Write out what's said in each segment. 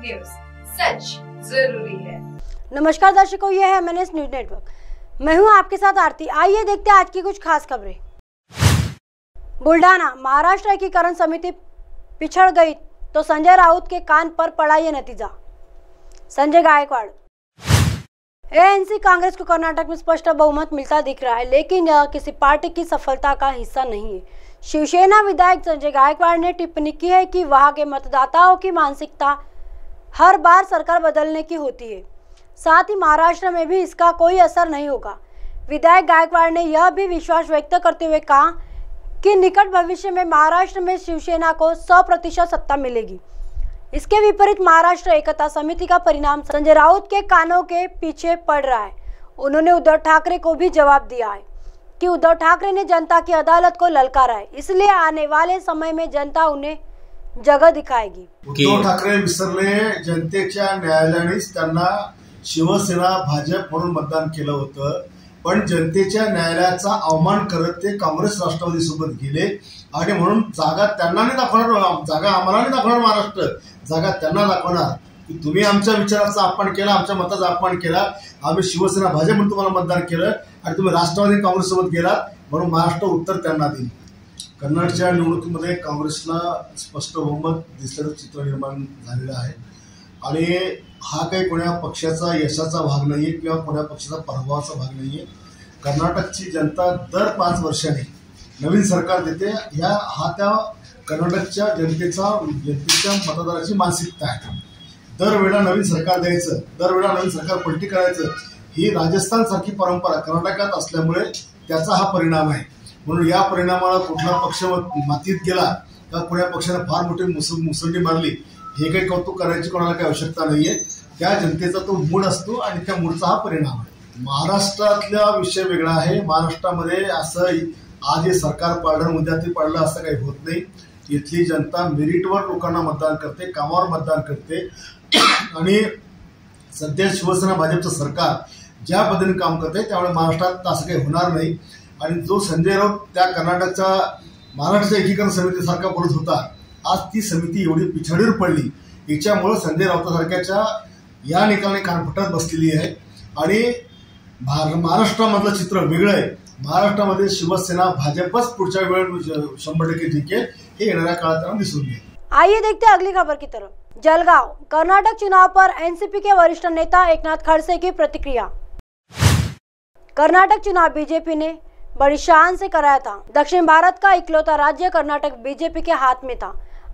News, सच जरूरी है। नमस्कार दर्शकों, ये है MNS न्यूज नेटवर्क। मैं हूं आपके साथ आरती। आइए देखते हैं आज की कुछ खास खबरें। बुल्डाना, महाराष्ट्र एकीकरण समिति पिछड़ गई तो संजय राउत के कान पर पड़ा ये नतीजा। संजय गायकवाड़। ANC कांग्रेस को कर्नाटक में स्पष्ट बहुमत मिलता दिख रहा है, लेकिन यह किसी पार्टी की सफलता का हिस्सा नहीं है। शिवसेना विधायक संजय गायकवाड़ ने टिप्पणी की है कि वहां के मतदाताओं की मानसिकता हर बार सरकार बदलने की होती है, साथ ही महाराष्ट्र में भी इसका कोई असर नहीं होगा। विधायक गायकवाड़ ने यह भी विश्वास व्यक्त करते हुए कहा कि निकट भविष्य में महाराष्ट्र में शिवसेना को 100% सत्ता मिलेगी। इसके विपरीत महाराष्ट्र एकता समिति का परिणाम संजय राउत के कानों के पीछे पड़ रहा है। उन्होंने उद्धव ठाकरे को भी जवाब दिया है कि उद्धव ठाकरे ने जनता की अदालत को ललकारा है, इसलिए आने वाले समय में जनता उन्हें जगह दिखाएगी। उद्धव ठाकरे विसरले, जनतेच्या न्यायालयानेच त्यांना शिवसेना भाजप म्हणून मतदान केलं होतं, पण जनतेच्या न्यायालयाचा अवमान करत ते काँग्रेस राष्ट्रवादी सोबत गेले आणि म्हणून जागा त्यांना नाही दाखवणार, जागा आम्हाला नाही दाखवणार, महाराष्ट्र जागा त्यांना दाखवणार की तुम्ही आमच्या विचाराचा अपमान केला, आमच्या मताचा अपमान केला, आम्ही शिवसेना भाजप म्हणून तुम्हाला मतदान केलं आणि तुम्ही राष्ट्रवादी काँग्रेस सोबत गेलात, म्हणून महाराष्ट्र उत्तर त्यांना देईल। कर्नाटकच्या निवडणुकीमध्ये काँग्रेसला स्पष्ट बहुमत दिसल्याचं चित्र निर्माण झालेलं आहे आणि हा काही कोणा पक्षाचा यशाचा भाग नाहीये किंवा कोणा पक्षाचा पराभवाचा भाग नाहीये। कर्नाटकची जनता दर 5 वर्षांनी नवीन सरकार देते, हा त्या कर्नाटकच्या जनतेच्या मतदाराची मानसिकता आहे। दरवेळेला नवीन सरकार द्यायचं, दरवेळेला नवीन सरकार पलटी करायचं, ही राजस्थान सारखी परंपरा कर्नाटकात असल्यामुळे त्याचा हा परिणाम आहे। म्हणून या परिणामाला कुठला पक्ष मातीत गेला का कोणा पक्षाने फार मोठी मुसंडी मारली हे काही कौतुक करायची कोणाला काही आवश्यकता नाहीये। त्या जनतेचा तो मूड असतो आणि त्या मूडचा हा परिणाम आहे। महाराष्ट्रातला विषय वेगळा आहे। महाराष्ट्रामध्ये असं आज हे सरकार पाडलं उद्या ते पाडलं असं काही होत नाही। इथली जनता मेरिटवर लोकांना मतदान करते, कामावर मतदान करते आणि सध्या शिवसेना भाजपचं सरकार ज्या पद्धतीने काम करते त्यामुळे महाराष्ट्रात असं काही होणार नाही। आणि जो संजय राऊत त्या कर्नाटकचा महाराष्ट्र एकीकरण समितीसारखा बोलत होता, आज ती समिती एवढी पिछाडीवर पडली, याच्यामुळे संजय राऊतासारख्याच्या या निकालाने कानफटात बसलेली आहे आणि महाराष्ट्रामधलं चित्र वेगळं आहे। महाराष्ट्रामध्ये शिवसेना भाजपच पुढच्या वेळेस 100% जिंकेल, हे येणाऱ्या काळात दिसून येईल। आइए देखते हैं अगली खबर की तरफ। जलगांव, कर्नाटक चुनाव पर एनसीपी के वरिष्ठ नेता एकनाथ खड़से की प्रतिक्रिया। कर्नाटक चुनाव बीजेपी ने बड़ी शान से कराया था। दक्षिण भारत का इकलौता राज्य कर्नाटक बीजेपी के हाथ में था।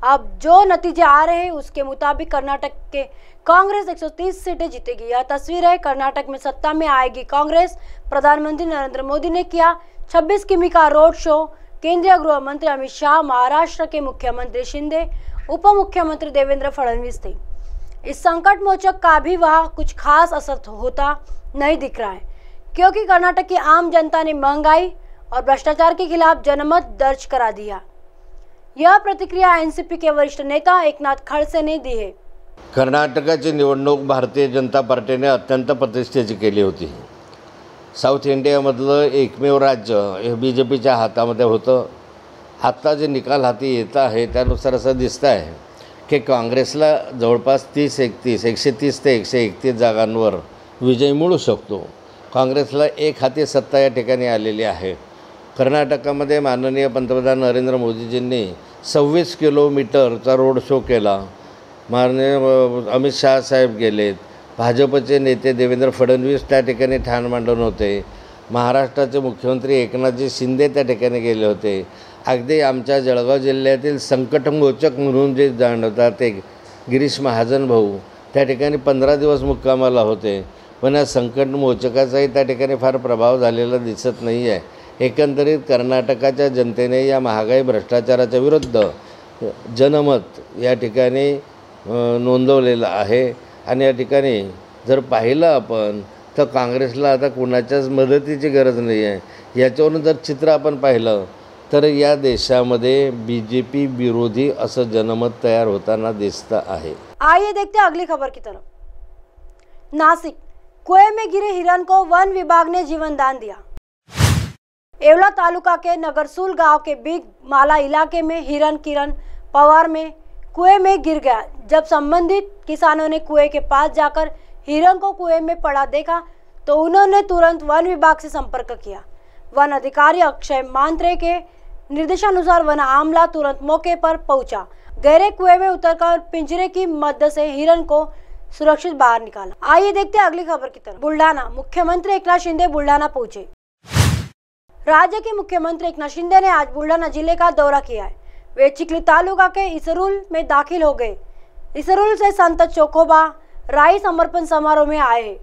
अब जो नतीजे आ रहे हैं उसके मुताबिक कर्नाटक के कांग्रेस 130 सीटें जीतेगी। यह तस्वीर है, कर्नाटक में सत्ता में आएगी कांग्रेस। प्रधानमंत्री नरेंद्र मोदी ने किया 26 किमी का रोड शो। केंद्रीय गृह मंत्री अमित शाह, महाराष्ट्र के मुख्यमंत्री शिंदे, उप मुख्यमंत्री देवेंद्र फडणवीस थे। इस संकट मोचक का भी वहाँ कुछ खास असर होता नहीं दिख रहा है, क्योंकि कर्नाटक की आम जनता ने महंगाई और भ्रष्टाचार के खिलाफ जनमत दर्ज करा दिया। यह प्रतिक्रिया एनसीपी के वरिष्ठ नेता एकनाथ खड़से ने दी है। कर्नाटकाची निवडणूक भारतीय जनता पार्टीने अत्यंत प्रतिष्ठेची केली होती। साऊथ इंडियामधलं एकमेव राज्य हे बीजेपीच्या हातामध्ये होतं। आत्ता जे निकाल हाती येत आहे त्यानुसार असं दिसतं आहे की काँग्रेसला जवळपास 130 ते 131 जागांवर विजय मिळू शकतो। काँग्रेसला एक हाती सत्ता या ठिकाणी आलेली आहे। कर्नाटकामध्ये माननीय पंतप्रधान नरेंद्र मोदीजींनी 26 किलोमीटरचा रोड शो केला। माननीय अमित शाह साहेब गेलेत, भाजपचे नेते देवेंद्र फडणवीस त्या ठिकाणी ठाण मांडून होते, महाराष्ट्राचे मुख्यमंत्री एकनाथजी शिंदे त्या ठिकाणी गेले होते। अगदी आमच्या जळगाव जिल्ह्यातील संकटमोचक म्हणून जे जाणवतात ते गिरीश महाजन भाऊ त्या ठिकाणी 15 दिवस मुक्कामाला होते, पण या संकटमोचकाचाही त्या ठिकाणी फार प्रभाव झालेला दिसत नाही आहे। एकंदरीत कर्नाटकाच्या जनतेने या महागाई भ्रष्टाचाराच्या विरुद्ध जनमत या ठिकाणी नोंदवलेलं आहे आणि या ठिकाणी जर पाहिलं आपण तर काँग्रेसला आता कुणाच्याच मदतीची गरज नाही आहे। याच्यावरून जर चित्र आपण पाहिलं तर या देशामध्ये बीजेपी विरोधी असं जनमत तयार होताना दिसतं आहे। आइए देखते हैं अगली खबर की तरफ। नासिक, कुएं में गिरे हिरण को वन विभाग ने जीवन दान दिया। येवला तालुका के नगरसूल गांव के बिग माला इलाके में हिरण किरण पवार में कुएं में गिर गया। जब संबंधित किसानों ने कुएं के पास जाकर हिरन को कुएं में पड़ा देखा तो उन्होंने तुरंत वन विभाग से संपर्क किया। वन अधिकारी अक्षय मांत्रे के निर्देशानुसार वन आमला तुरंत मौके पर पहुंचा। गहरे कुएं में उतरकर पिंजरे की मदद से हिरन को सुरक्षित बाहर निकाला। आइए देखते हैं अगली खबर की तरफ। बुल्ढाना, मुख्यमंत्री एकनाथ शिंदे बुल्ढाना पहुंचे। राज्य के मुख्यमंत्री एकनाथ शिंदे ने आज बुल्ढाना जिले का दौरा किया है। वे चिखली तालुका के इसरुल में दाखिल हो गए। इसरुल से संत चोखोबा राई समर्पण समारोह में आए हैं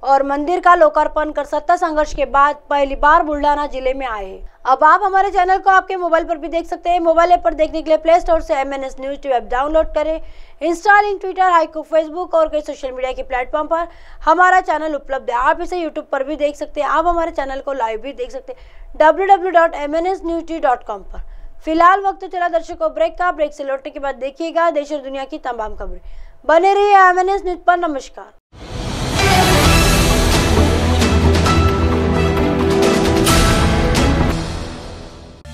और मंदिर का लोकार्पण कर सत्ता संघर्ष के बाद पहली बार बुल्ढाना जिले में आए हैं। अब आप हमारे चैनल को आपके मोबाइल पर भी देख सकते हैं। मोबाइल ऐप पर देखने के लिए प्ले स्टोर से MNS news TV app download करें। इंस्टा, लिंक, ट्विटर, हाइको, फेसबुक और कई सोशल मीडिया के प्लेटफॉर्म पर हमारा चैनल उपलब्ध है। आप इसे यूट्यूब पर भी देख सकते हैं। आप हमारे चैनल को लाइव भी देख सकते हैं www.mnsnewstv.com पर। फिलहाल वक्त तो चला दर्शकों ब्रेक का। ब्रेक से लौटने के बाद देखिएगा देश और दुनिया की तमाम खबरें। बने रहिए MNS न्यूज पर। नमस्कार।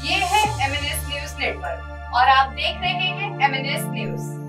ये है MNS न्यूज नेटवर्क और आप देख रहे हैं MNS न्यूज।